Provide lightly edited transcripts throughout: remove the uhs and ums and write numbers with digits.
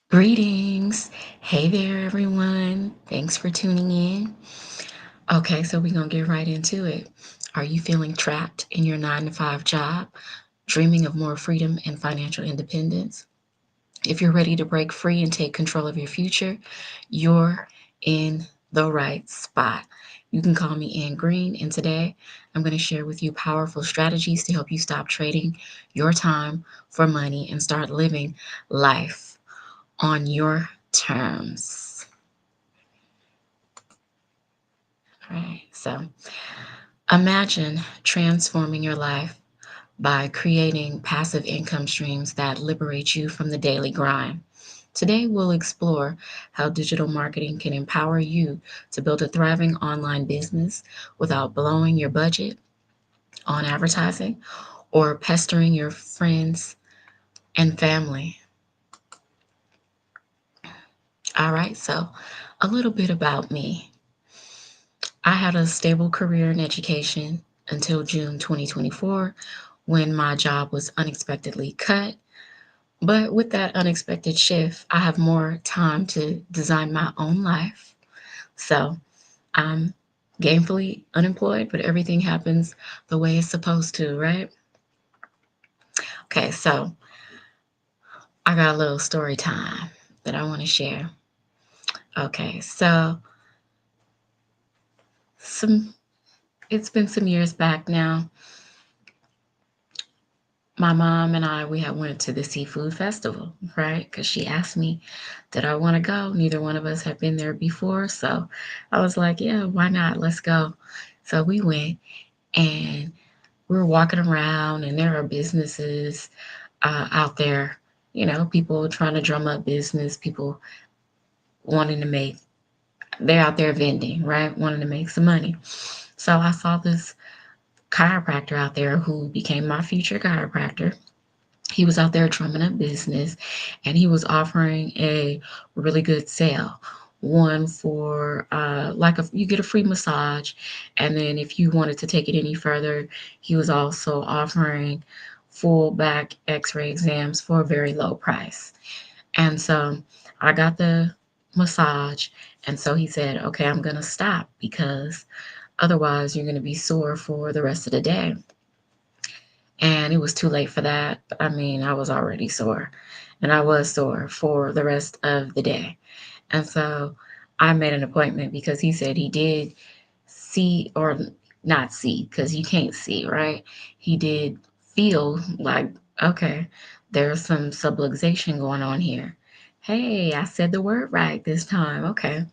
Greetings. Hey there, everyone. Thanks for tuning in. Okay, so we're going to get right into it. Are you feeling trapped in your 9 to 5 job, dreaming of more freedom and financial independence? If you're ready to break free and take control of your future, you're in the right spot. You can call me Ann Green, and today I'm going to share with you powerful strategies to help you stop trading your time for money and start living life on your terms. All right. So imagine transforming your life by creating passive income streams that liberate you from the daily grind. Today, we'll explore how digital marketing can empower you to build a thriving online business without blowing your budget on advertising or pestering your friends and family. All right, so a little bit about me. I had a stable career in education until June 2024 when my job was unexpectedly cut. But with that unexpected shift, I have more time to design my own life. So I'm gainfully unemployed, but everything happens the way it's supposed to, right? Okay, so I got a little story time that I want to share. Okay, so some it's been some years back now. My mom and I we had went to the seafood festival, right? Because she asked me, did I want to go? Neither one of us had been there before, so I was like, yeah, why not? Let's go. So we went, and we were walking around, and there are businesses out there. People trying to drum up business, people wanting to make. They're out there vending, right? Wanting to make some money. So I saw this chiropractor out there who became my future chiropractor. He was out there drumming up business, and he was offering a really good sale. One for you get a free massage, and then if you wanted to take it any further, he was also offering full back x-ray exams for a very low price. And so I got the massage, and so he said, okay, I'm going to stop because otherwise you're going to be sore for the rest of the day. And it was too late for that. I mean, I was already sore, and I was sore for the rest of the day. And so I made an appointment because he said he did see, or not see, because you can't see, right? He did feel like, okay, there's some subluxation going on here. Hey, I said the word right this time. Okay.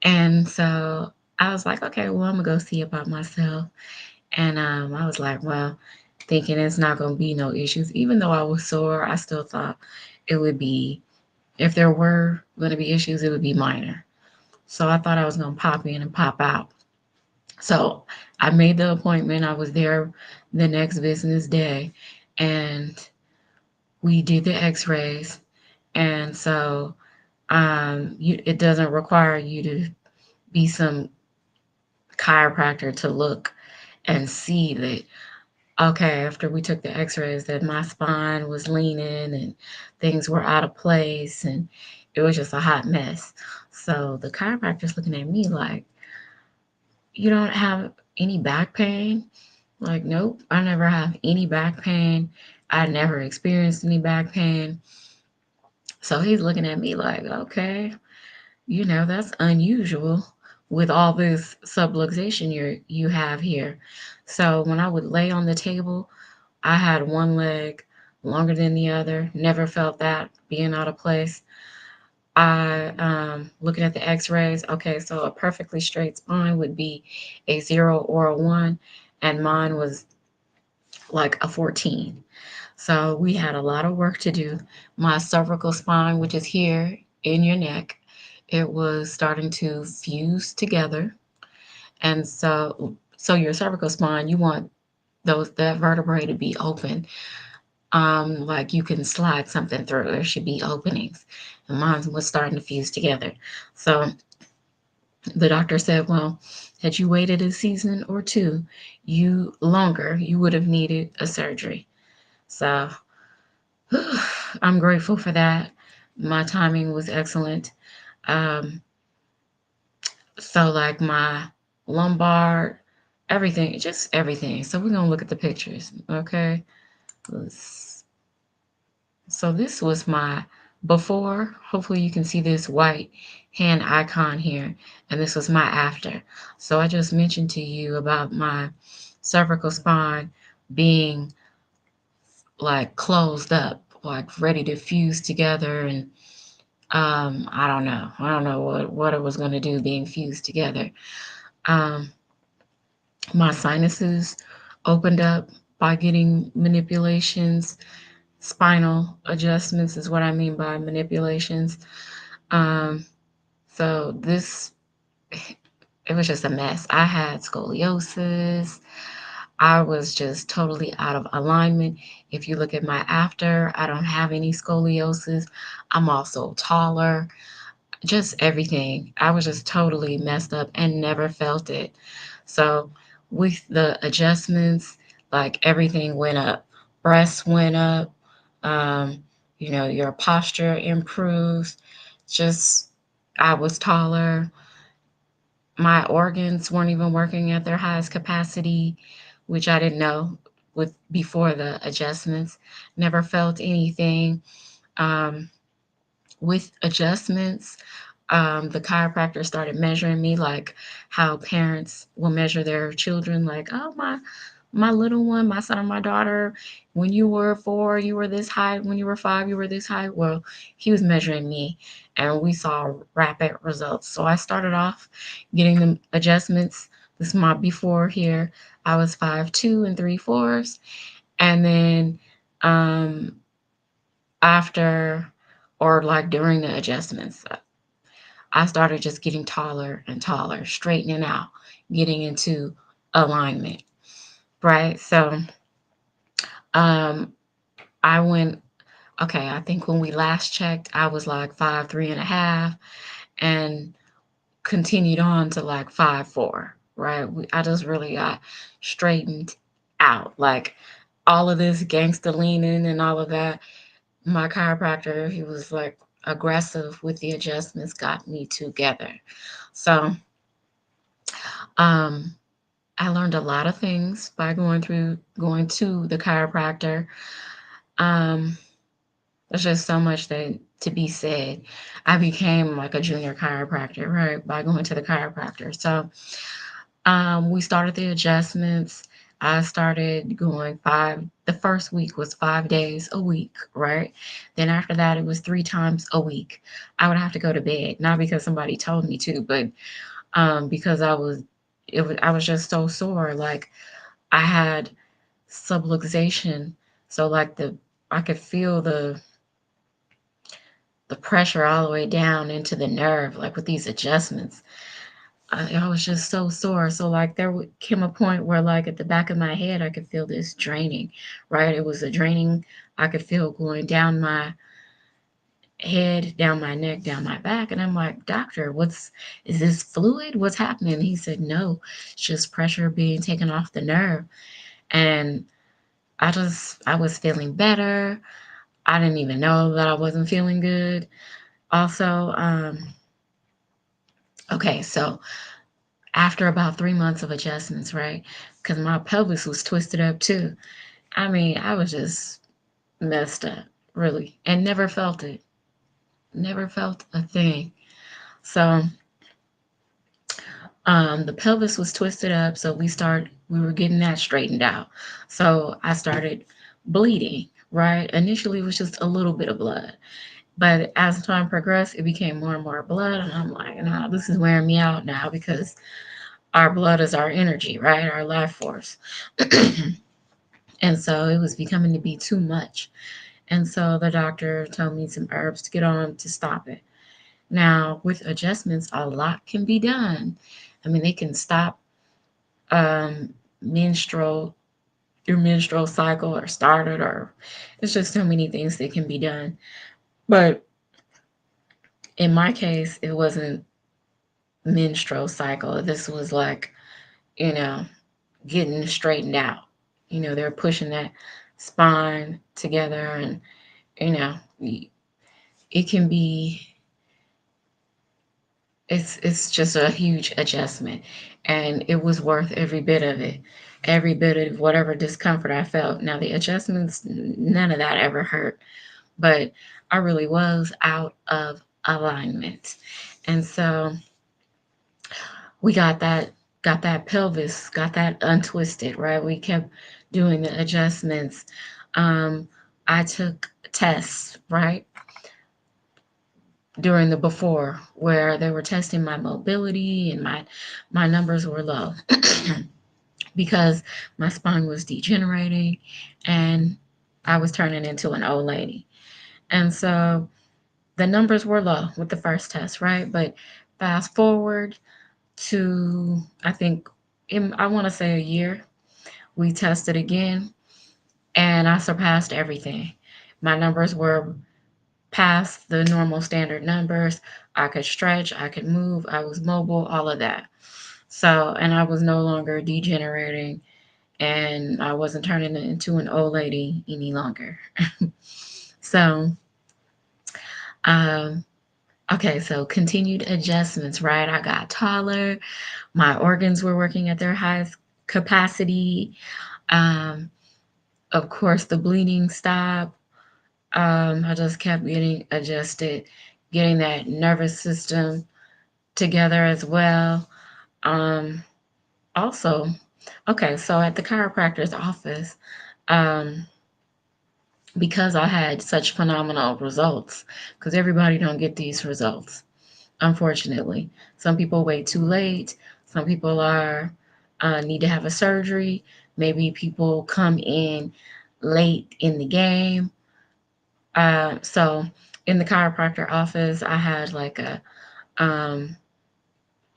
And so I was like, okay, well, I'm going to go see about myself. And I was like, well, thinking it's not going to be no issues. Even though I was sore, I still thought it would be, if there were going to be issues, it would be minor. So I thought I was going to pop in and pop out. So I made the appointment. I was there the next business day, and we did the x rays. And so it doesn't require you to be some chiropractor to look and see that, okay, after we took the x-rays, that my spine was leaning and things were out of place, and it was just a hot mess. So the chiropractor's looking at me like, you don't have any back pain? Like, nope, I never have any back pain. I never experienced any back pain. So he's looking at me like, okay, that's unusual with all this subluxation you have here. So when I would lay on the table, I had one leg longer than the other. Never felt that being out of place. I looking at the X-rays. Okay, so a perfectly straight spine would be a 0 or a 1, and mine was like a 14. So we had a lot of work to do. My cervical spine, which is here in your neck, it was starting to fuse together. And so your cervical spine, you want those that vertebrae to be open. Like you can slide something through. There should be openings. And mine was starting to fuse together. So the doctor said, well, had you waited a season or two, you would have needed a surgery. So I'm grateful for that. My timing was excellent. Um, so like my lumbar, everything, just everything. So we're gonna look at the pictures, okay? Let's- So this was my before. Hopefully you can see this white hand icon here, and this was my after. So I just mentioned to you about my cervical spine being like closed up, like ready to fuse together, and I don't know what it was going to do being fused together. Um, my sinuses opened up by getting manipulations. Spinal adjustments is what I mean by manipulations. Um, so this, it was just a mess. I had scoliosis. I was just totally out of alignment. If you look at my after, I don't have any scoliosis. I'm also taller, just everything. I was just totally messed up and never felt it. So, with the adjustments, like everything went up. Breasts went up, um, your posture improves. Just, I was taller. My organs weren't even working at their highest capacity, which I didn't know with before the adjustments. Never felt anything. Um, with adjustments, the chiropractor started measuring me like how parents will measure their children, like, oh, my little one, my son or my daughter, when you were 4, you were this height, when you were 5, you were this height. Well, he was measuring me, and we saw rapid results. So I started off getting the adjustments. This is my before here. I was 5'2" and 3/4. And then um after, or like during the adjustments, I started just getting taller and taller, straightening out, getting into alignment, right? So um, I went, okay, I think when we last checked, I was like 5'3.5" and continued on to like 5'4", right? I just really got straightened out. Like all of this gangster leaning and all of that, my chiropractor, he was like aggressive with the adjustments, got me together. So um, I learned a lot of things by going to the chiropractor. Um, there's just so much that to be said. I became like a junior chiropractor, right, by going to the chiropractor. So we started the adjustments. I started going the first week was 5 days a week, right? Then after that, it was 3 times a week. I would have to go to bed, not because somebody told me to, but because I was just so sore. Like I had subluxation. So like I could feel the pressure all the way down into the nerve, like with these adjustments. I was just so sore. So like came a point where like at the back of my head I could feel this draining, right? It was a draining I could feel going down my head, down my neck, down my back. And I'm like, doctor, is this fluid? What's happening? He said, no, it's just pressure being taken off the nerve. And I was feeling better. I didn't even know that I wasn't feeling good. Also, okay, so after about 3 months of adjustments, right? Because my pelvis was twisted up too. I mean, I was just messed up, really, and never felt it. Never felt a thing. So, the pelvis was twisted up, so we were getting that straightened out. So I started bleeding, right? Initially, it was just a little bit of blood. But as time progressed, it became more and more blood. And I'm like, nah, this is wearing me out now because our blood is our energy, right? Our life force. And so it was becoming to be too much. And so the doctor told me some herbs to get on to stop it. Now, with adjustments, a lot can be done. I mean, they can stop um, menstrual, your menstrual cycle or start it, or it's just so many things that can be done. But in my case, it wasn't menstrual cycle. This was like, you know, getting straightened out. They're pushing that spine together, and you know, it can be it's just a huge adjustment, and it was worth every bit of it, every bit of whatever discomfort I felt. Now the adjustments, none of that ever hurt, but I really was out of alignment. And so we got that pelvis, got that untwisted, right? We kept doing the adjustments. um I took tests, right, during the before, where they were testing my mobility, and my numbers were low because my spine was degenerating, and I was turning into an old lady. And so the numbers were low with the first test, right? But fast forward to, I think, I want to say a year, we tested again, and I surpassed everything. My numbers were past the normal standard numbers. I could stretch, I could move, I was mobile, all of that. So, and I was no longer degenerating, and I wasn't turning into an old lady any longer. So, um, okay, so continued adjustments, right? I got taller, my organs were working at their highest capacity. Um, of course, the bleeding stopped. I just kept getting adjusted, getting that nervous system together as well. Um, Also, okay, so at the chiropractor's office, um, because I had such phenomenal results, because everybody don't get these results, unfortunately. Some people wait too late. Some people are need to have a surgery. Maybe people come in late in the game. So in the chiropractor office, I had um,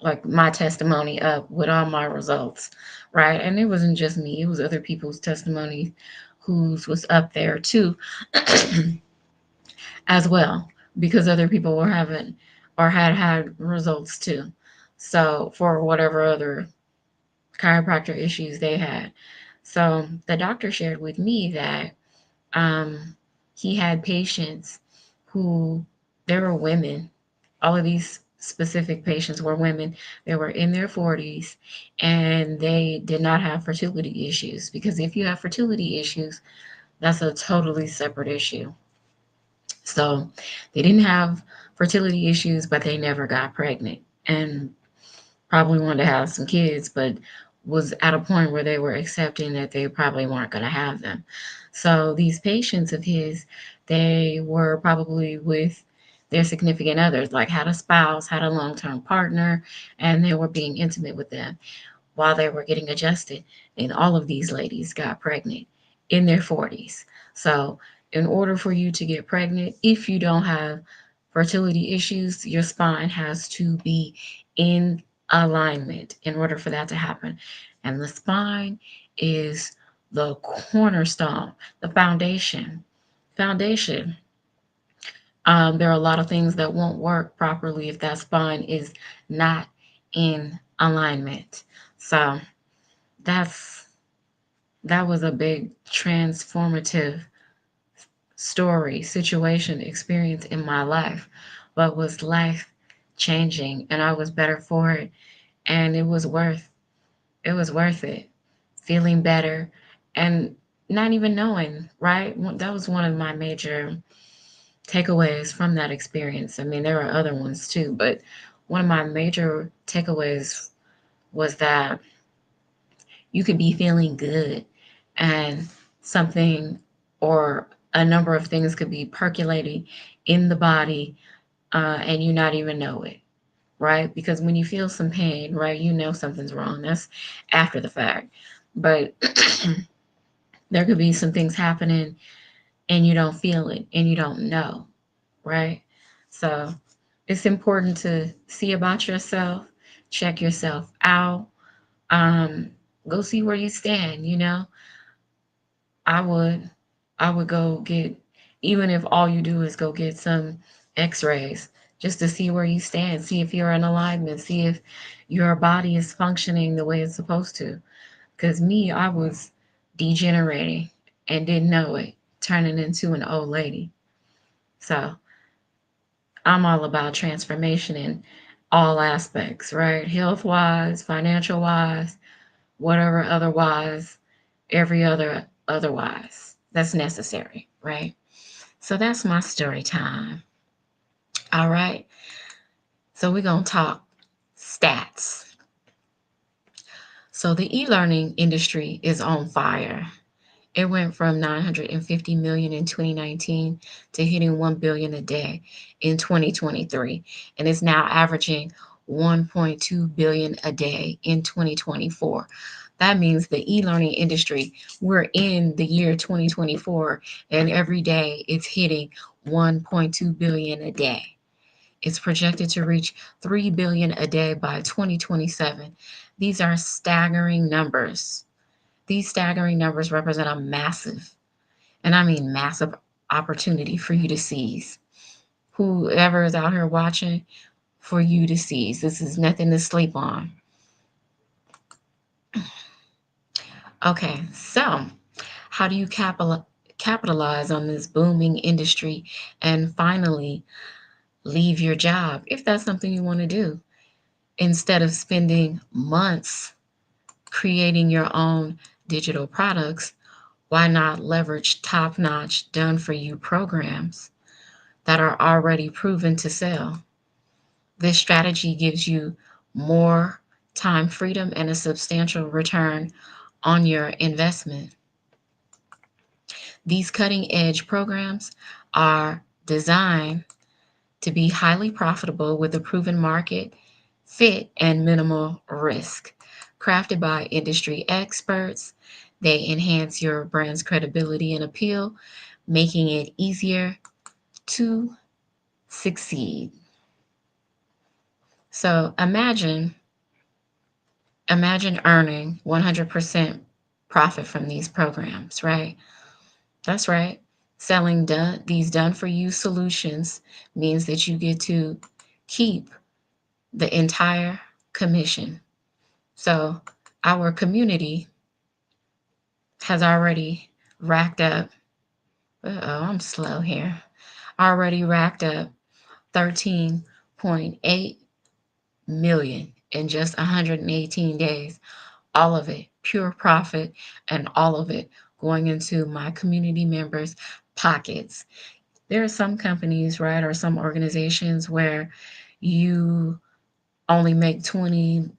like my testimony up with all my results, right? And it wasn't just me; it was other people's testimony, whose was up there too, as well, because other people were having or had results too. So for whatever other chiropractor issues they had. So the doctor shared with me that um, he had patients who, they were women. All of these specific patients were women. They were in their 40s, and they did not have fertility issues, because if you have fertility issues, that's a totally separate issue. So they didn't have fertility issues, but they never got pregnant, and probably wanted to have some kids, but was at a point where they were accepting that they probably weren't going to have them. So these patients of his, they were probably with their significant others, like had a spouse, had a long term partner, and they were being intimate with them while they were getting adjusted. And all of these ladies got pregnant in their 40s. So, in order for you to get pregnant, if you don't have fertility issues, your spine has to be in alignment in order for that to happen. And the spine is the cornerstone, the foundation. Foundation. There are a lot of things that won't work properly if that spine is not in alignment. So, that's that was a big transformative story, situation, experience in my life, but was life changing, and I was better for it, and it was worth it. Feeling better, and not even knowing, right? That was one of my major takeaways from that experience. I mean, there are other ones too, but one of my major takeaways was that you could be feeling good, and something or a number of things could be percolating in the body, and you not even know it, right? Because when you feel some pain, right, you know something's wrong. That's after the fact. But there could be some things happening, and you don't feel it, and you don't know, right? So it's important to see about yourself, check yourself out, um, go see where you stand, I would I would go get, even if all you do is go get some x-rays, just to see where you stand, see if you're in alignment, see if your body is functioning the way it's supposed to. Cuz me, I was degenerating and didn't know it, turning into an old lady. So, I'm all about transformation in all aspects, right? Health wise, financial wise, whatever otherwise, every otherwise that's necessary, right? So that's my story time. All right. So we're going to talk stats. So the e-learning industry is on fire. It went from 950 million in 2019 to hitting 1 billion a day in 2023, and is now averaging 1.2 billion a day in 2024. That means the e-learning industry, we're in the year 2024, and every day it's hitting 1.2 billion a day. It's projected to reach 3 billion a day by 2027. These are staggering numbers. These staggering numbers represent a massive, and I mean massive, opportunity for you to seize. Whoever is out here watching, for you to seize. This is nothing to sleep on. Okay, so how do you capitalize on this booming industry and finally leave your job if that's something you want to do? Instead of spending months creating your own digital products, why not leverage top notch, done for you programs that are already proven to sell? This strategy gives you more time freedom and a substantial return on your investment. These cutting edge programs are designed to be highly profitable with a proven market fit and minimal risk. Crafted by industry experts, they enhance your brand's credibility and appeal, making it easier to succeed. So imagine earning 100% profit from these programs, right? That's right. Selling these done for you solutions means that you get to keep the entire commission. So our community has already racked up, I'm slow here, already racked up 13.8 million in just 118 days. All of it pure profit, and all of it going into my community members' pockets. There are some companies, right, or some organizations where you only make 20%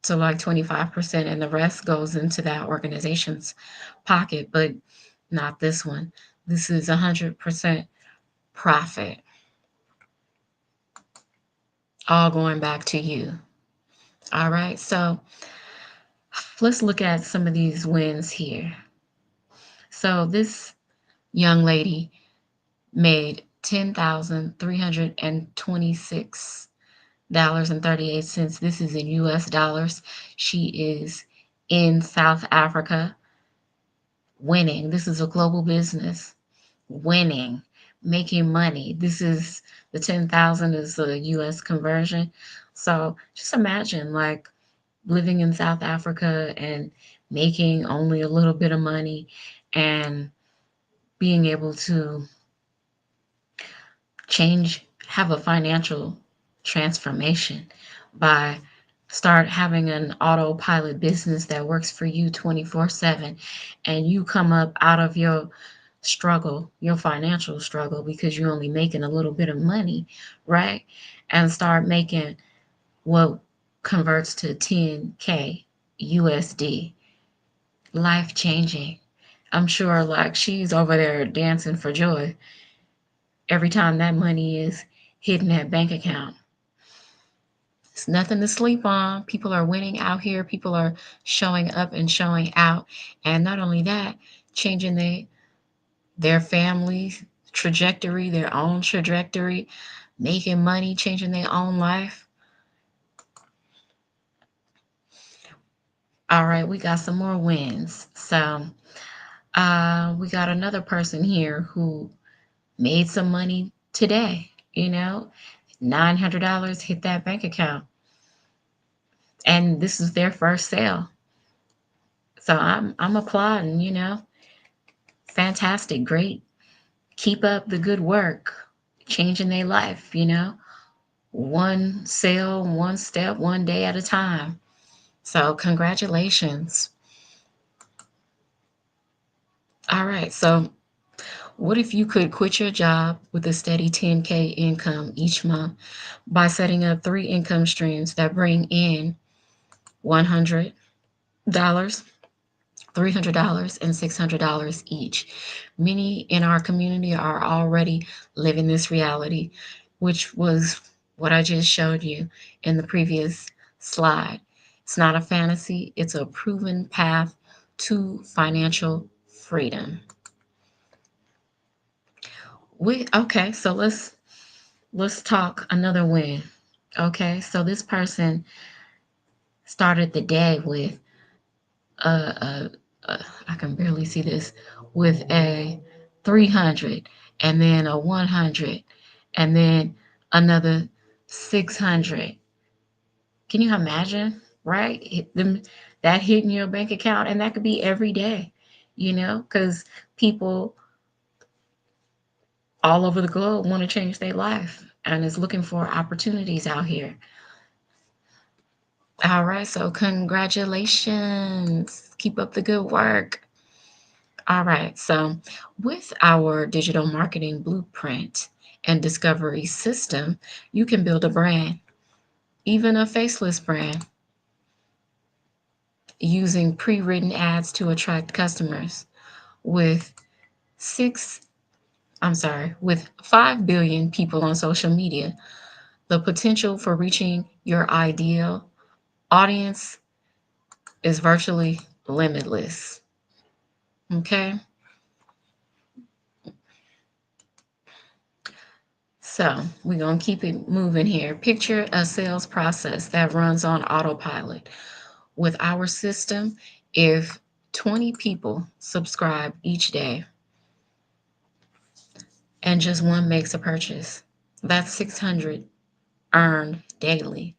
to like 25%, and the rest goes into that organization's pocket, but not this one. This is 100% profit, all going back to you. All right, so let's look at some of these wins here. So this young lady made $10,326.38. This is in US dollars. She is in South Africa, winning. This is a global business, winning, making money. This is the 10,000 is the US conversion. So just imagine like living in South Africa and making only a little bit of money and being able to have a financial transformation by start having an autopilot business that works for you 24/7, and you come up out of your struggle, your financial struggle, because you're only making a little bit of money, right? And start making what converts to 10K USD. Life changing. I'm sure like she's over there dancing for joy every time that money is hitting that bank account. It's nothing to sleep on. People are winning out here. People are showing up and showing out. And not only that, changing their family's trajectory, their own trajectory, making money, changing their own life. All right, we got some more wins. So we got another person here who made some money today, $900 hit that bank account. And this is their first sale. So I'm applauding, fantastic, great. Keep up the good work. changing their life, one sale, one step, one day at a time. So, congratulations. All right. So, what if you could quit your job with a steady 10K income each month by setting up three income streams that bring in $100, $300, and $600 each? Many in our community are already living this reality, which was what I just showed you in the previous slide. It's not a fantasy, it's a proven path to financial freedom. Okay, so let's talk another win. Okay, so this person started the day with a, I can barely see this, with a 300, and then a 100, and then another 600. Can you imagine, right? That hitting your bank account, and that could be every day, because people all over the globe want to change their life and is looking for opportunities out here. All right, so congratulations. Keep up the good work. All right, so with our digital marketing blueprint and discovery system, you can build a brand, even a faceless brand, using pre written ads to attract customers. With six, with 5 billion people on social media, the potential for reaching your ideal audience is virtually limitless. Okay. So we're going to keep it moving here. Picture a sales process that runs on autopilot. With our system, if 20 people subscribe each day and just one makes a purchase, that's 600 earned daily.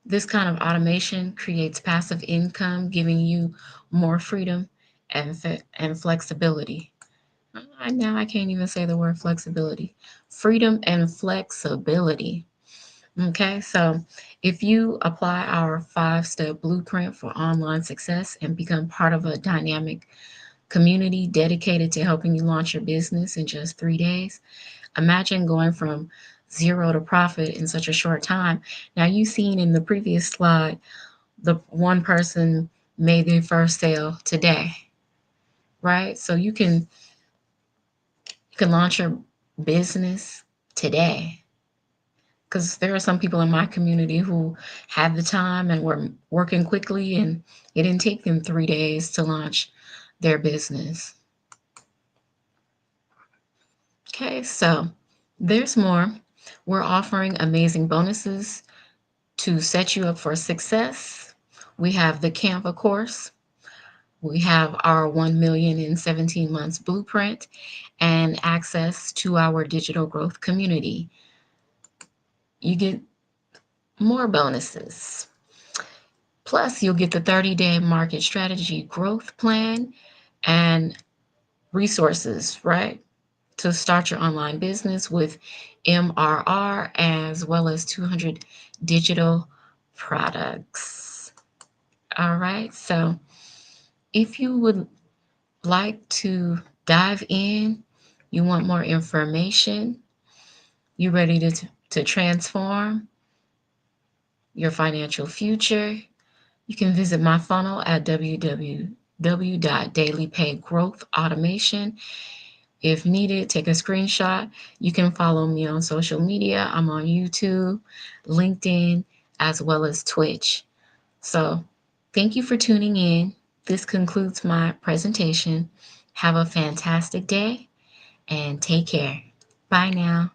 This kind of automation creates passive income, giving you more freedom and flexibility. Now I can't even say the word flexibility. Freedom and flexibility. Okay, so if you apply our 5-step blueprint for online success and become part of a dynamic community dedicated to helping you launch your business in just 3 days, imagine going from zero to profit in such a short time. Now, you've seen in the previous slide, the one person made their first sale today, right? So you can launch your business today, because there are some people in my community who had the time and were working quickly, and it didn't take them 3 days to launch their business. Okay, so there's more. We're offering amazing bonuses to set you up for success. We have the Canva course. We have our 1 million in 17 months blueprint and access to our digital growth community. You get more bonuses. Plus, you'll get the 30-day market strategy growth plan and resources, right? To start your online business with MRR, as well as 200 digital products. All right. So if you would like to dive in, you want more information, you ready to transform your financial future, you can visit my funnel at www.dailypaygrowthautomation. If needed, take a screenshot. You can follow me on social media. I'm on YouTube, LinkedIn, as well as Twitch. So thank you for tuning in. This concludes my presentation. Have a fantastic day and take care. Bye now.